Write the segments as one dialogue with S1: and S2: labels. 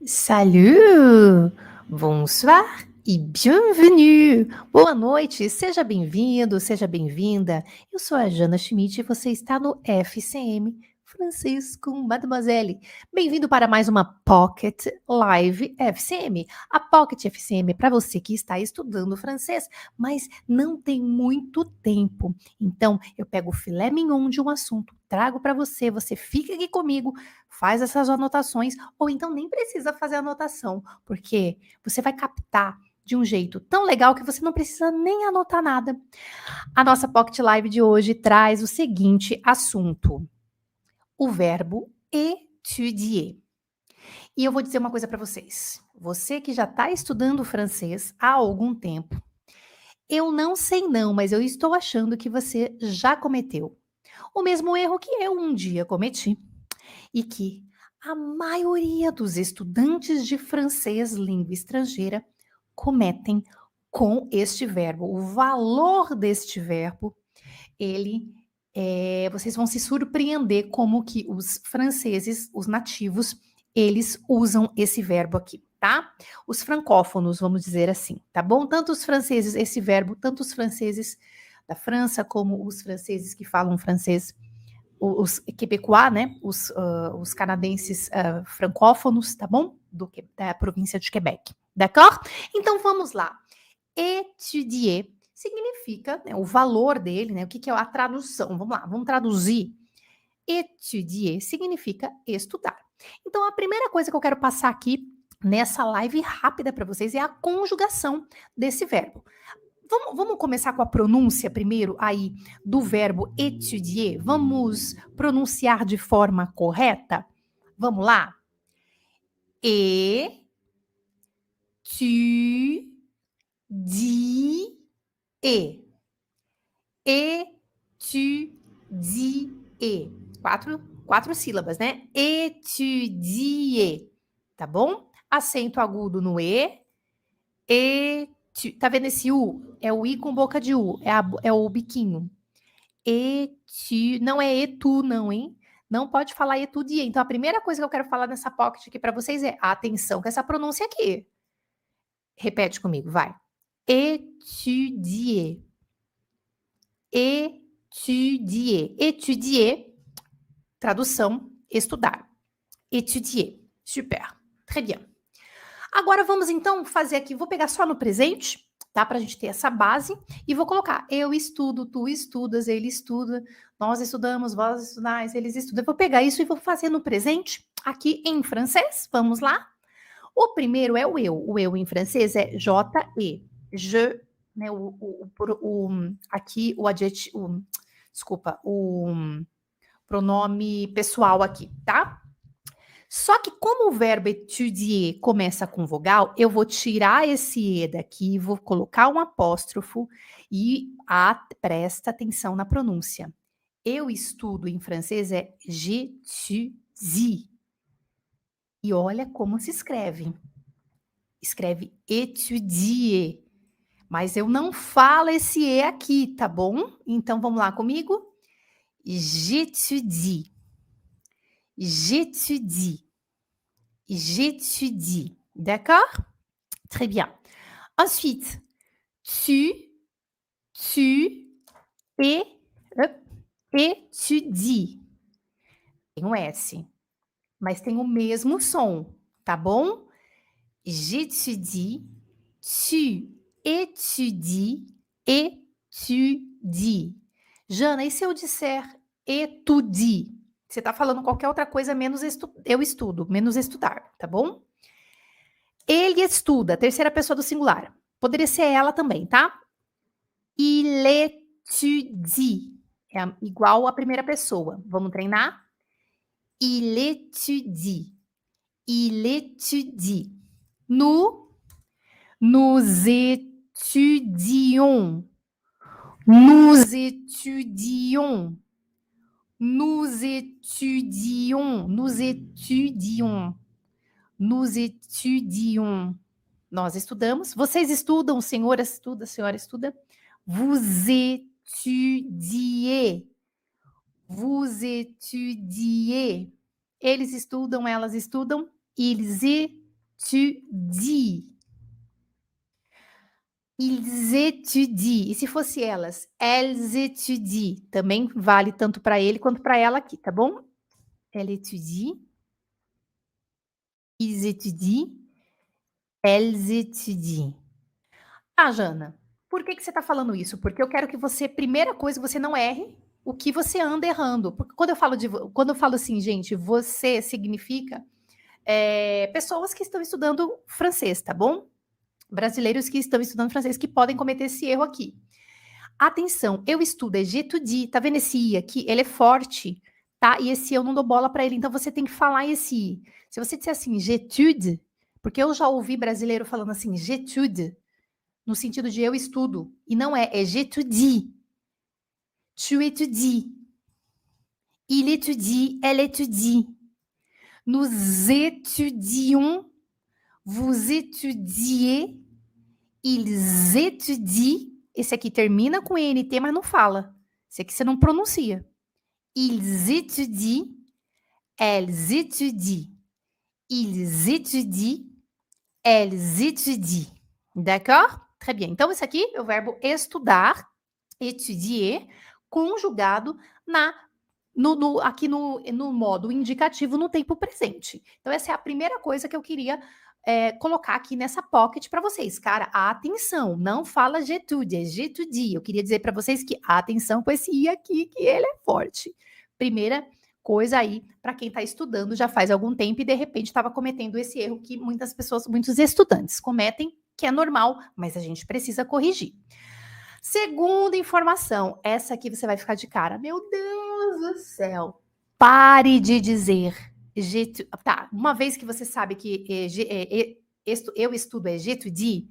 S1: Salut! Bonsoir e bienvenue! Boa noite, seja bem-vindo, seja bem-vinda. Eu sou a Jana Schmidt e você está no FCM Francês com Mademoiselle. Bem-vindo para mais uma Pocket Live FCM. A Pocket FCM é para você que está estudando francês, mas não tem muito tempo. Então, eu pego o filé mignon de um assunto, trago para você, você fica aqui comigo, faz essas anotações ou então nem precisa fazer anotação, porque você vai captar de um jeito tão legal que você não precisa nem anotar nada. A nossa Pocket Live de hoje traz o seguinte assunto: o verbo étudier. E eu vou dizer uma coisa para vocês. Você que já está estudando francês há algum tempo, eu não sei não, mas eu estou achando que você já cometeu o mesmo erro que eu um dia cometi e que a maioria dos estudantes de francês língua estrangeira cometem com este verbo. O valor deste verbo, ele vocês vão se surpreender como que os franceses, os nativos, eles usam esse verbo aqui, tá? Os francófonos, vamos dizer assim, tá bom? Tanto os franceses, esse verbo, tanto os franceses da França como os franceses que falam francês os quebecois, né? Os canadenses francófonos, tá bom? Da província de Quebec. D'accord? Então vamos lá. Étudier significa né, o valor dele, né? O que é a tradução? Vamos lá, vamos traduzir. Étudier significa estudar. Então a primeira coisa que eu quero passar aqui nessa live rápida para vocês é a conjugação desse verbo. Vamos começar com a pronúncia primeiro aí do verbo étudier? Vamos pronunciar de forma correta? Vamos lá? E, tu, di, e. E, tu, di, e. Quatro sílabas, né? Étudier, tá bom? Acento agudo no E. Tá vendo esse U? É o I com boca de U, é o biquinho. Não é etu, não, hein? Não pode falar etudier. Então, a primeira coisa que eu quero falar nessa pocket aqui para vocês é atenção com essa pronúncia aqui. Repete comigo, vai. Étudier. Étudier. Étudier, tradução, estudar. Étudier. Super. Très bien. Agora vamos então fazer aqui, vou pegar só no presente, tá? Pra gente ter essa base e vou colocar eu estudo, tu estudas, ele estuda, nós estudamos, vós estudais, eles estudam. Eu vou pegar isso e vou fazer no presente aqui em francês. Vamos lá? O primeiro é o eu. O eu em francês é je, je, né? Aqui o adjetivo, desculpa, o pronome pessoal aqui, tá? Só que como o verbo étudier começa com vogal, eu vou tirar esse e daqui, vou colocar um apóstrofo e presta atenção na pronúncia. Eu estudo em francês é j'étudie. E olha como se escreve. Escreve étudier. Mas eu não falo esse e aqui, tá bom? Então vamos lá comigo? J'étudie. J'étudie. J'étudie. D'accord? Très bien. Ensuite, tu et, hop, étudies. Tem um S, mas tem o mesmo som, tá bom? J'étudie, tu étudies, étudie. Jana, e se eu disser étudie? Você tá falando qualquer outra coisa menos eu estudo, menos estudar, tá bom? Ele estuda, terceira pessoa do singular. Poderia ser ela também, tá? Il étudie. É igual à primeira pessoa. Vamos treinar? Il étudie. Il étudie. Nous étudions. Nous étudions. Nous étudions. Nous étudions. Nous étudions. Nós estudamos. Vocês estudam, o senhor estuda, a senhora estuda. Vous étudiez. Vous étudiez. Eles estudam, elas estudam. Ils étudient. Ils étudient. E se fosse elas? Elles étudient. Também vale tanto para ele quanto para ela aqui, tá bom? Elle étudie. Ils étudient. Elles étudient. Ah, Jana, por que você está falando isso? Porque eu quero que você, primeira coisa, você não erre o que você anda errando. Porque quando eu falo assim, gente, você significa pessoas que estão estudando francês, tá bom? Brasileiros que estão estudando francês que podem cometer esse erro aqui. Atenção, eu estudo, é j'étudie, tá vendo esse i aqui? Ele é forte, tá? E esse eu não dou bola para ele, então você tem que falar esse i. Se você disser assim, j'étude, porque eu já ouvi brasileiro falando assim, j'étude, no sentido de eu estudo, e não é j'étudie. Tu étudies. Il étudie, elle étudie. Nous étudions, vous étudiez, ils étudient. Esse aqui termina com ENT, mas não fala. Esse aqui você não pronuncia. Ils étudient, elles étudient. Ils étudient, elles étudient. D'accord? Très bien. Então, esse aqui é o verbo estudar, étudier, conjugado aqui no modo indicativo no tempo presente. Então, essa é a primeira coisa que eu queria colocar aqui nessa pocket para vocês. Cara, atenção, não fala j'étudie, é j'étudie. Eu queria dizer para vocês que atenção com esse i aqui, que ele é forte. Primeira coisa aí, para quem está estudando já faz algum tempo e de repente estava cometendo esse erro que muitas pessoas, muitos estudantes cometem, que é normal, mas a gente precisa corrigir. Segunda informação, essa aqui você vai ficar de cara. Meu Deus do céu. Pare de dizer. Tá, uma vez que você sabe que eu estudo é j'étudie,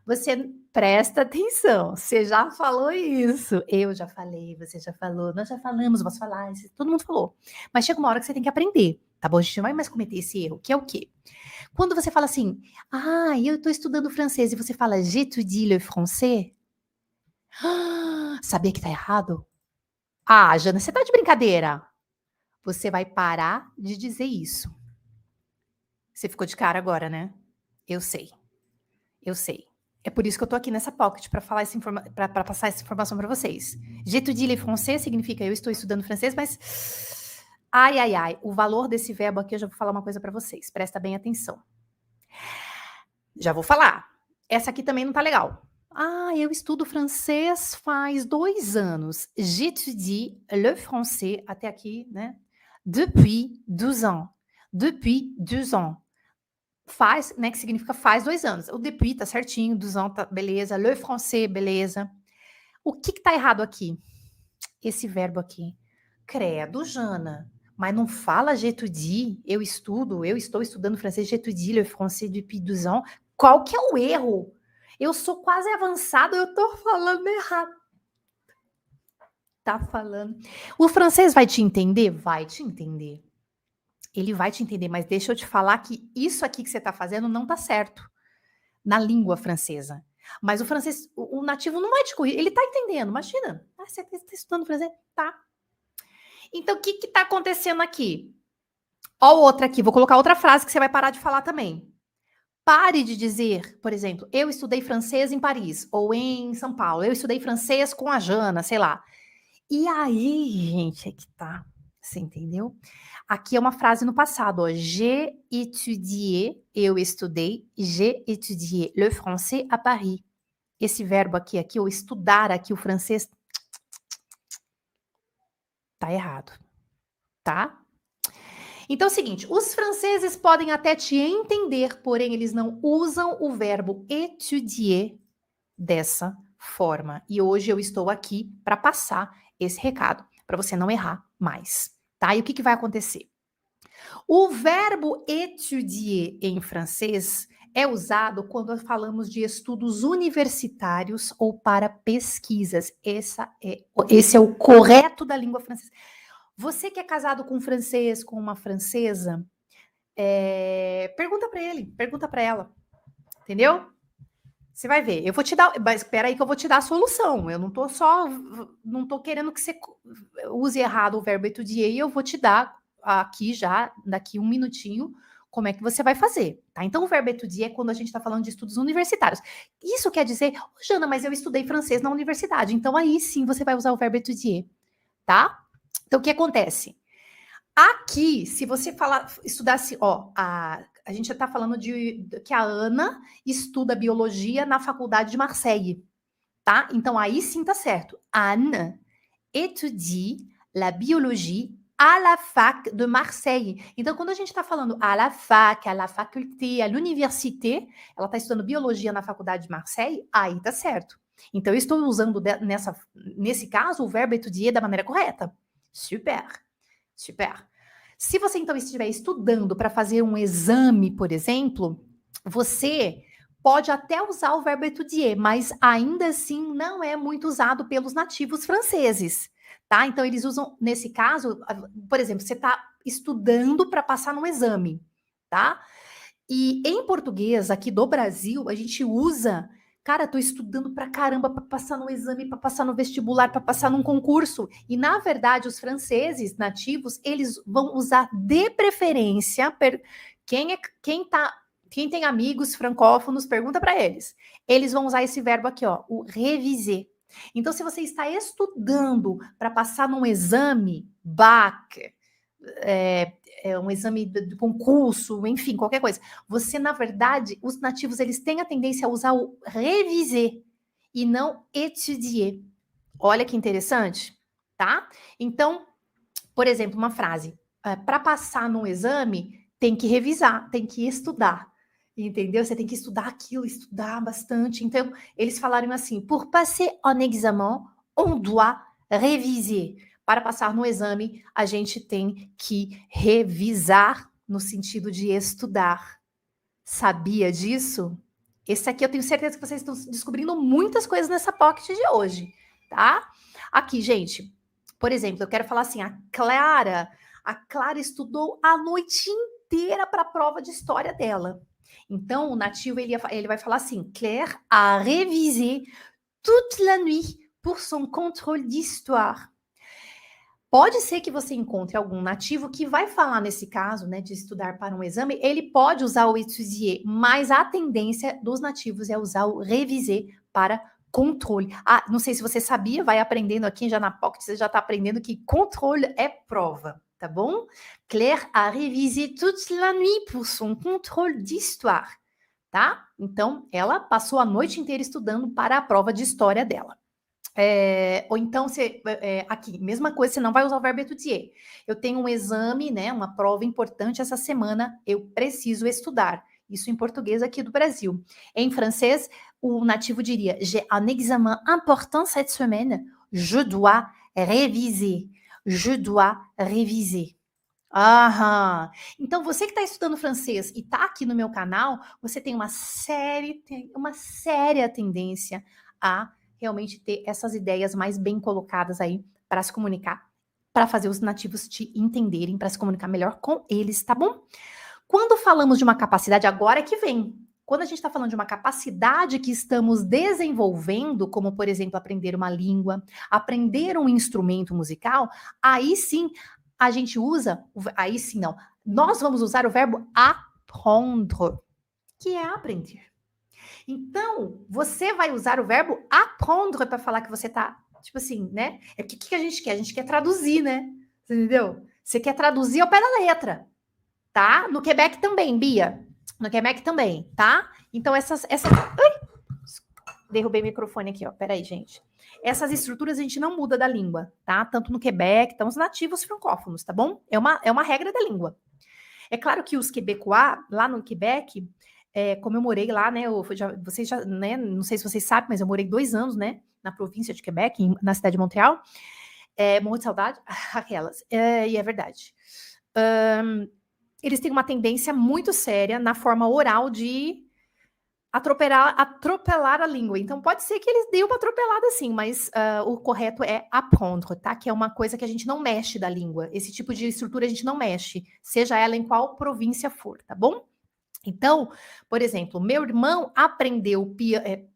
S1: você presta atenção. Você já falou isso. Eu já falei, você já falou, nós já falamos, vamos falar, todo mundo falou. Mas chega uma hora que você tem que aprender, tá bom? A gente não vai mais cometer esse erro, que é o quê? Quando você fala assim, eu estou estudando francês, e você fala j'étudie le français, sabia que tá errado? Ah, Jana, você tá de brincadeira. Você vai parar de dizer isso. Você ficou de cara agora, né? Eu sei. Eu sei. É por isso que eu tô aqui nessa pocket para falar para passar essa informação para vocês. J'étudie le français significa eu estou estudando francês, mas o valor desse verbo aqui eu já vou falar uma coisa para vocês. Presta bem atenção. Já vou falar. Essa aqui também não tá legal. Eu estudo francês faz 2 anos. J'étudie le français, até aqui, né? Depuis 12 ans. Depuis 12 ans. Faz, né? Que significa faz 2 anos. O depuis tá certinho, 12 ans tá beleza. Le français, beleza. O que tá errado aqui? Esse verbo aqui. Credo, Jana. Mas não fala j'étudie, eu estou estudando francês, j'étudie le français depuis 12 ans. Qual que é o erro? Eu sou quase avançada, eu tô falando errado. Tá falando. O francês vai te entender? Vai te entender. Ele vai te entender, mas deixa eu te falar que isso aqui que você tá fazendo não tá certo na língua francesa. Mas o francês, o nativo não vai te corrigir. Ele tá entendendo, imagina. Você tá estudando francês? Tá. Então, o que tá acontecendo aqui? Ó, outra aqui, vou colocar outra frase que você vai parar de falar também. Pare de dizer, por exemplo, eu estudei francês em Paris ou em São Paulo. Eu estudei francês com a Jana, sei lá. E aí, gente, é que tá. Você entendeu? Aqui é uma frase no passado, ó. J'ai étudié, eu estudei. J'ai étudié le français à Paris. Esse verbo aqui, o estudar aqui, o francês, tá errado, tá? Então é o seguinte, os franceses podem até te entender, porém eles não usam o verbo étudier dessa forma. E hoje eu estou aqui para passar esse recado, para você não errar mais, tá? E o que vai acontecer? O verbo étudier em francês é usado quando falamos de estudos universitários ou para pesquisas. Esse é o correto da língua francesa. Você que é casado com um francês, com uma francesa, pergunta para ele, pergunta para ela, entendeu? Você vai ver. Eu vou te dar, mas espera aí que eu vou te dar a solução. Eu não tô querendo que você use errado o verbo étudier, e eu vou te dar aqui já, daqui um minutinho, como é que você vai fazer, tá? Então, o verbo étudier é quando a gente está falando de estudos universitários. Isso quer dizer, "Ô, Jana, mas eu estudei francês na universidade, então aí sim você vai usar o verbo étudier, tá? Então, o que acontece? Aqui, se você falar, estudasse, ó, a gente está falando que a Ana estuda biologia na faculdade de Marseille, tá? Então, aí sim tá certo. Anne étudie la biologie à la fac de Marseille. Então, quando a gente está falando à la fac, à la faculté, à l'université, ela está estudando biologia na faculdade de Marseille, aí tá certo. Então, eu estou usando nesse caso o verbo étudier da maneira correta. Super, super. Se você então estiver estudando para fazer um exame, por exemplo, você pode até usar o verbo étudier, mas ainda assim não é muito usado pelos nativos franceses, tá? Então eles usam, nesse caso, por exemplo, você está estudando para passar num exame, tá? E em português, aqui do Brasil, a gente usa, cara, tô estudando pra caramba para passar no exame, para passar no vestibular, para passar num concurso. E na verdade, os franceses nativos, eles vão usar de preferência, quem tem amigos francófonos, pergunta para eles. Eles vão usar esse verbo aqui, ó, o réviser. Então, se você está estudando para passar num exame, BAC, um exame de concurso, enfim, qualquer coisa. Você, na verdade, os nativos, eles têm a tendência a usar o réviser e não étudier. Olha que interessante, tá? Então, por exemplo, uma frase. Para passar num exame, tem que revisar, tem que estudar. Entendeu? Você tem que estudar aquilo, estudar bastante. Então, eles falaram assim: pour passer en examen, on doit réviser. Para passar no exame, a gente tem que revisar no sentido de estudar. Sabia disso? Esse aqui eu tenho certeza que vocês estão descobrindo muitas coisas nessa pocket de hoje, tá? Aqui, gente, por exemplo, eu quero falar assim, a Clara estudou a noite inteira para a prova de história dela. Então, o nativo, ele vai falar assim, Claire a révisé toute la nuit pour son contrôle d'histoire. Pode ser que você encontre algum nativo que vai falar nesse caso, né, de estudar para um exame, ele pode usar o étudier, mas a tendência dos nativos é usar o réviser para controle. Ah, não sei se você sabia, vai aprendendo aqui já na Pocket, você já está aprendendo que controle é prova, tá bom? Claire a révisé toute la nuit pour son contrôle d'histoire, tá? Então, ela passou a noite inteira estudando para a prova de história dela. Ou então, aqui, mesma coisa, você não vai usar o verbo étudier. Eu tenho um exame, né, uma prova importante essa semana, eu preciso estudar. Isso em português aqui do Brasil. Em francês, o nativo diria: J'ai un examen important cette semaine, je dois réviser. Je dois réviser. Aham. Então, você que está estudando francês e está aqui no meu canal, você tem uma séria tendência a realmente ter essas ideias mais bem colocadas aí para se comunicar, para fazer os nativos te entenderem, para se comunicar melhor com eles, tá bom? Quando falamos de uma capacidade, agora é que vem. Quando a gente está falando de uma capacidade que estamos desenvolvendo, como, por exemplo, aprender uma língua, aprender um instrumento musical, aí sim a gente usa, aí sim não, nós vamos usar o verbo apprendre, que é aprender. Então, você vai usar o verbo apprendre para falar que você tá, tipo assim, né? É o que a gente quer? A gente quer traduzir, né? Você entendeu? Você quer traduzir ao pé da letra, tá? No Quebec também, Bia. No Quebec também, tá? Então, Ai! Derrubei o microfone aqui, ó. Peraí, gente. Essas estruturas a gente não muda da língua, tá? Tanto no Quebec, então os nativos francófonos, tá bom? É uma regra da língua. É claro que os quebecois, lá no Quebec, como eu morei lá, né? Vocês já, né? Não sei se vocês sabem, mas eu morei 2 anos, né? Na província de Quebec, na cidade de Montreal. Morro de saudade, aquelas. E é verdade. Eles têm uma tendência muito séria na forma oral de atropelar a língua. Então, pode ser que eles deem uma atropelada sim, mas o correto é apprendre, tá? Que é uma coisa que a gente não mexe da língua. Esse tipo de estrutura a gente não mexe, seja ela em qual província for, tá bom? Então, por exemplo, meu irmão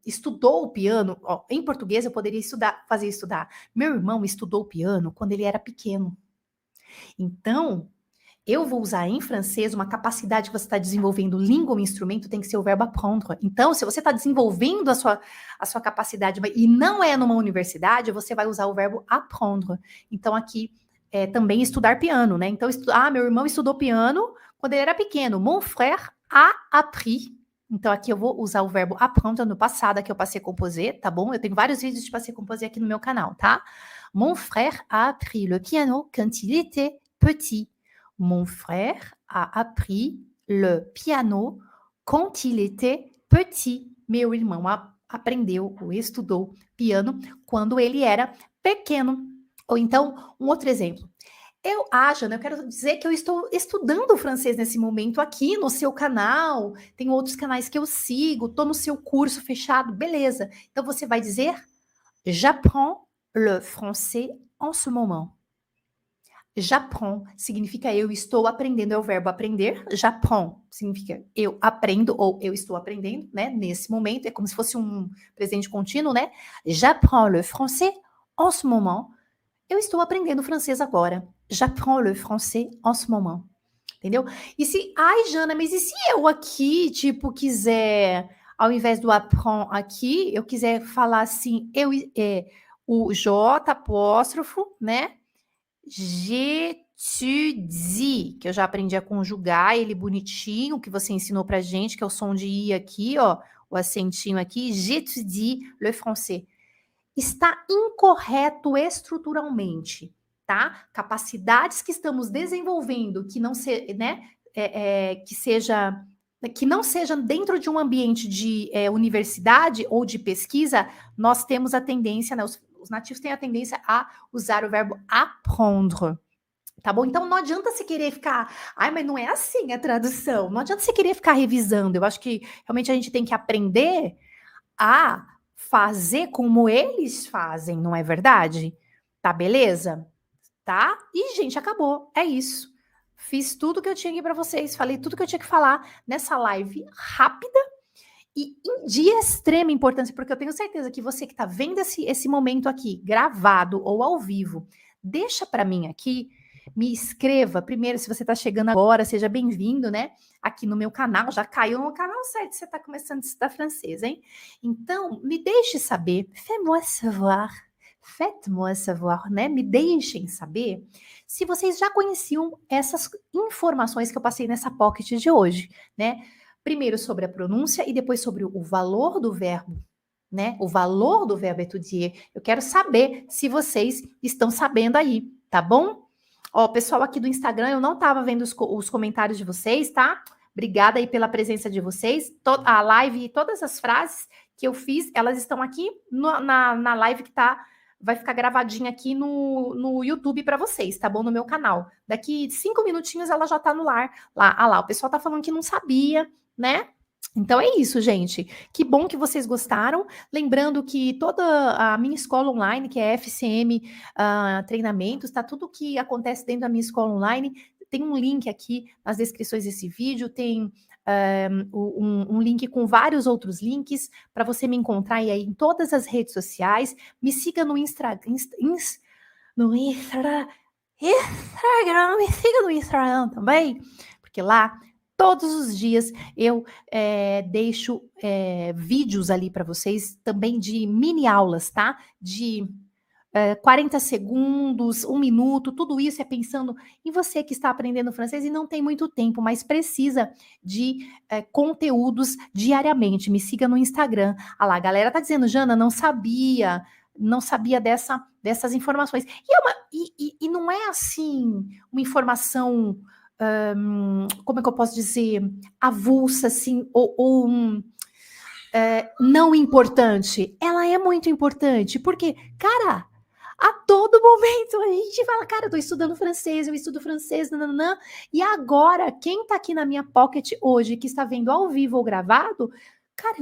S1: estudou o piano. Ó, em português eu poderia fazer estudar. Meu irmão estudou o piano quando ele era pequeno. Então, eu vou usar em francês uma capacidade que você está desenvolvendo, língua ou instrumento, tem que ser o verbo apprendre. Então, se você está desenvolvendo a sua capacidade e não é numa universidade, você vai usar o verbo apprendre. Então, aqui também estudar piano, né? Então, meu irmão estudou piano quando ele era pequeno. Mon frère a appris. Então, aqui eu vou usar o verbo apprendre no passado, que eu passei composer, tá bom? Eu tenho vários vídeos de passei composer aqui no meu canal, tá? Mon frère a appris le piano quand il était petit. Mon frère a appris le piano quand il était petit. Meu irmão aprendeu ou estudou piano quando ele era pequeno. Ou então, um outro exemplo. Jana, eu quero dizer que eu estou estudando francês nesse momento aqui no seu canal. Tem outros canais que eu sigo, estou no seu curso fechado, beleza. Então você vai dizer j'apprends le français en ce moment. J'apprends significa eu estou aprendendo, é o verbo aprender. J'apprends significa eu aprendo ou eu estou aprendendo, né? Nesse momento, é como se fosse um presente contínuo, né? J'apprends le français en ce moment. Eu estou aprendendo francês agora. J'apprends le français en ce moment. Entendeu? E se, Jana, mas e se eu aqui, tipo, quiser, ao invés do apprend aqui, eu quiser falar assim, o J apóstrofo, né? J'étudie, que eu já aprendi a conjugar ele bonitinho, que você ensinou pra gente, que é o som de I aqui, ó, o acentinho aqui. J'étudie le français. Está incorreto estruturalmente, tá? Capacidades que estamos desenvolvendo que não que não sejam dentro de um ambiente de universidade ou de pesquisa, nós temos a tendência, né, os nativos têm a tendência a usar o verbo apprendre. Tá bom? Então não adianta você querer ficar, mas não é assim a tradução. Não adianta você querer ficar revisando. Eu acho que realmente a gente tem que aprender a fazer como eles fazem, não é verdade? Tá beleza? Tá? E, gente, acabou. É isso. Fiz tudo que eu tinha aqui para vocês, falei tudo que eu tinha que falar nessa live rápida e de extrema importância, porque eu tenho certeza que você que está vendo esse momento aqui, gravado ou ao vivo, deixa para mim aqui, me inscreva. Primeiro, se você está chegando agora, seja bem-vindo, né? Aqui no meu canal, já caiu no canal certo, você está começando a estudar francês, hein? Então, me deixe saber, faites-moi savoir, né? Me deixem saber se vocês já conheciam essas informações que eu passei nessa pocket de hoje, né? Primeiro sobre a pronúncia e depois sobre o valor do verbo, né? O valor do verbo étudier. Eu quero saber se vocês estão sabendo aí, tá bom? Ó, pessoal aqui do Instagram, eu não estava vendo os comentários de vocês, tá? Obrigada aí pela presença de vocês. A live e todas as frases que eu fiz, elas estão aqui na live que vai ficar gravadinha aqui no YouTube para vocês, tá bom? No meu canal. Daqui 5 minutinhos ela já tá no ar. Lá, o pessoal tá falando que não sabia, né? Então é isso, gente. Que bom que vocês gostaram. Lembrando que toda a minha escola online, que é FCM Treinamentos, tá? Tudo que acontece dentro da minha escola online, tem um link aqui nas descrições desse vídeo, tem um link com vários outros links para você me encontrar aí em todas as redes sociais. Me siga no Instagram, me siga no Instagram também, porque lá todos os dias eu deixo vídeos ali para vocês, também de mini aulas, tá? De 40 segundos, 1 minuto, tudo isso é pensando em você que está aprendendo francês e não tem muito tempo, mas precisa de conteúdos diariamente. Me siga no Instagram. Ah lá, a galera tá dizendo, Jana, não sabia dessas informações. E não é assim uma informação, como é que eu posso dizer, avulsa, assim, ou não importante. Ela é muito importante, porque, cara, a todo momento a gente fala, cara, eu tô estudando francês, eu estudo francês, nananã, e agora, quem tá aqui na minha pocket hoje, que está vendo ao vivo ou gravado, cara,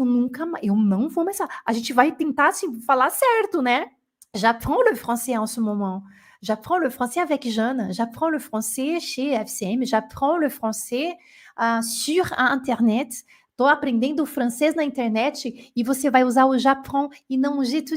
S1: eu não vou mais falar. A gente vai tentar assim, falar certo, né? J'apprends le français en ce moment. J'apprends le français avec Jeanne. J'apprends le français chez FCM. J'apprends le français sur Internet. Tô aprendendo francês na internet e você vai usar o j'apprends e não o j'étudie.